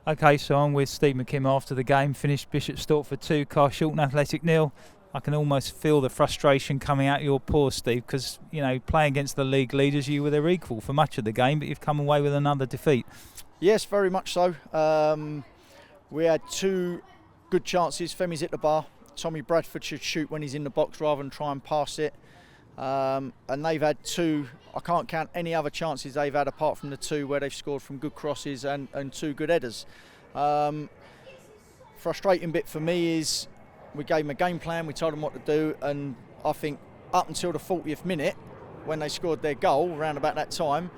Okay, so I'm with Steve McKim after the game. Finished Bishop Stortford 2, Carshalton Athletic 0. I can almost feel the frustration coming out of your pores, Steve, because, you know, playing against the league leaders, you were their equal for much of the game, but you've come away with another defeat. Yes, very much so. We had two good chances. Femi's hit the bar. Tommy Bradford should shoot when he's in the box rather than try and pass it. And they've had two, I can't count any other chances they've had apart from the two where they've scored from good crosses and two good headers. Frustrating bit for me is we gave them a game plan, we told them what to do, and I think up until the 40th minute when they scored their goal, around about that time,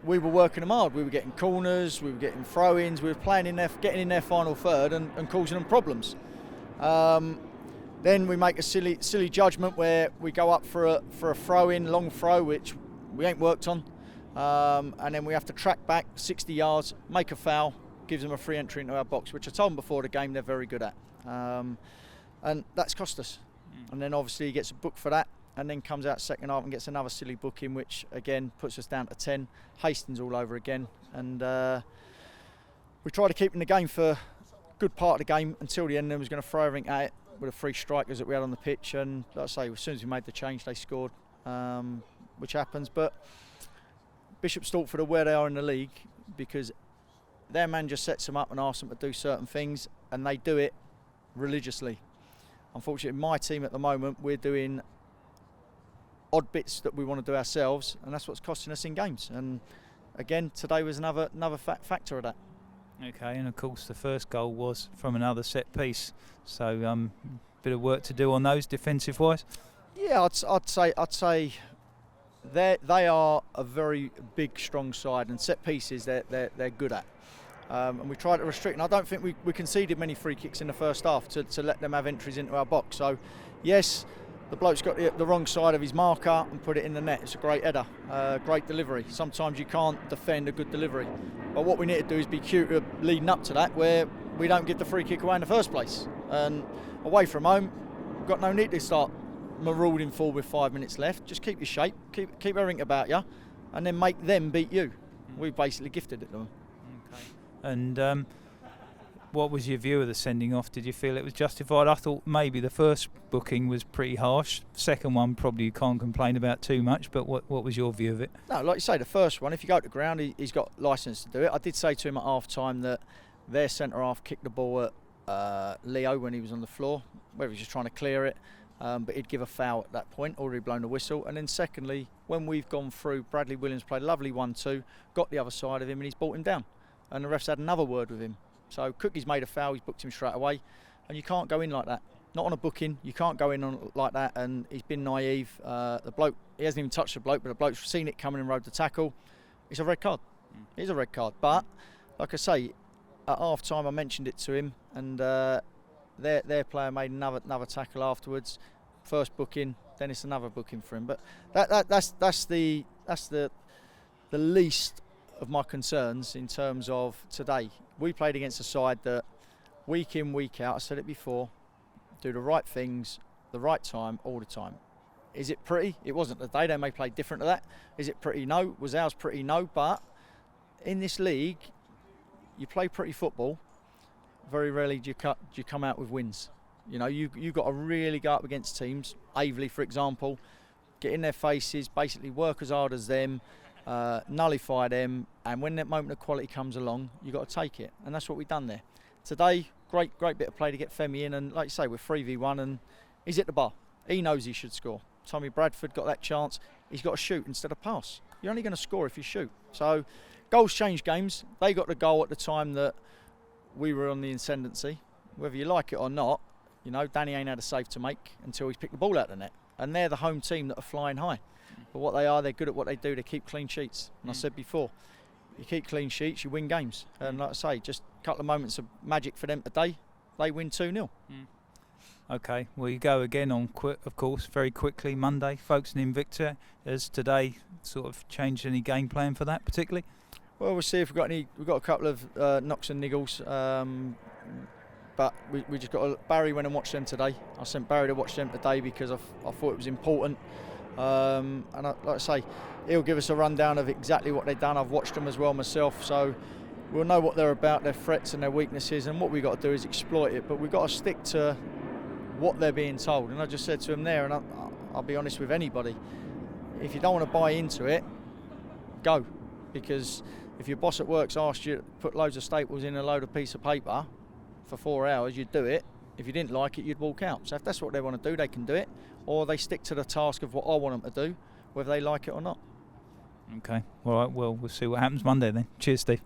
we were working them hard. We were getting corners, we were getting throw-ins, we were playing in their, getting in their final third and causing them problems. Then we make a silly judgment where we go up for a throw-in, long throw, which we ain't worked on, and then we have to track back 60 yards, make a foul, gives them a free entry into our box, which I told them before the game they're very good at, and that's cost us. And then obviously he gets a book for that, and then comes out second half and gets another silly booking, which again puts us down to 10. Hastings all over again, and we tried to keep in the game for a good part of the game until the end. Then was going to throw everything at it with the three strikers that we had on the pitch, and like I say, as soon as we made the change they scored, which happens. But Bishop Stortford are where they are in the league because their manager sets them up and asks them to do certain things, and they do it religiously. Unfortunately, my team at the moment, we're doing odd bits that we want to do ourselves, and that's what's costing us in games. And again, today was another factor of that. Okay, and of course the first goal was from another set piece, so bit of work to do on those defensive wise. Yeah, I'd say they are a very big, strong side, and set pieces they're good at. And we tried to restrict, and I don't think we conceded many free kicks in the first half to let them have entries into our box. So yes, the bloke's got the wrong side of his marker and put it in the net. It's a great header, great delivery. Sometimes you can't defend a good delivery, but what we need to do is be cute leading up to that, where we don't give the free kick away in the first place. And away from home, we've got no need to start marauding forward with 5 minutes left. Just keep your shape, keep everything about you, and then make them beat you. We basically gifted it to them. Okay. And what was your view of the sending off? Did you feel it was justified? I thought maybe the first booking was pretty harsh. Second one probably you can't complain about too much, but what was your view of it? No, like you say, the first one, if you go to ground, he's got licence to do it. I did say to him at half time that their centre half kicked the ball at Leo when he was on the floor, whether he was just trying to clear it, but he'd give a foul at that point, already blown the whistle. And then secondly, when we've gone through, Bradley Williams played a lovely 1-2, got the other side of him and he's brought him down. And the refs had another word with him. So Cookie's made a foul, he's booked him straight away, and you can't go in like that. Not on a booking, you can't go in on like that, and he's been naive. The bloke, he hasn't even touched the bloke, but the bloke's seen it coming and rode the tackle. It's a red card. It is a red card. But, like I say, at half time I mentioned it to him, and their player made another tackle afterwards. First booking, then it's another booking for him. But that's the least of my concerns in terms of today. We played against a side that week in, week out, I said it before, do the right things, the right time, all the time. Is it pretty? It wasn't today. They may play different to that. Is it pretty? No. Was ours pretty? No. But in this league, you play pretty football. Very rarely do you come out with wins. You know, you've got to really go up against teams. Aveley, for example, get in their faces, basically work as hard as them, nullify them, and when that moment of quality comes along, you've got to take it, and that's what we've done there. Today, great bit of play to get Femi in, and like you say, we're 3v1 and he's hit the bar. He knows he should score. Tommy Bradford got that chance, he's got to shoot instead of pass. You're only going to score if you shoot. So goals change games. They got the goal at the time that we were on the ascendancy. Whether you like it or not, you know, Danny ain't had a save to make until he's picked the ball out of the net, and they're the home team that are flying high. But what they are, they're good at what they do. They keep clean sheets. And I said before, you keep clean sheets, you win games. And like I say, just a couple of moments of magic for them today, they win 2-0. Okay, well you go again on, of course, very quickly Monday, Folkestone Invicta. Has today sort of changed any game plan for that particularly? Well, we'll see if we've got any. We've got a couple of knocks and niggles, but we just got Barry went and watched them today. I sent Barry to watch them today because I thought it was important. And like I say, he'll give us a rundown of exactly what they've done. I've watched them as well myself, so we'll know what they're about, their threats and their weaknesses, and what we've got to do is exploit it. But we've got to stick to what they're being told. And I just said to them there, and I'll be honest with anybody, if you don't want to buy into it, go. Because if your boss at work's asked you to put loads of staples in a load of piece of paper for 4 hours, you'd do it. If you didn't like it, you'd walk out. So if that's what they want to do, they can do it. Or they stick to the task of what I want them to do, whether they like it or not. Okay. All right. Well, we'll see what happens Monday then. Cheers, Steve.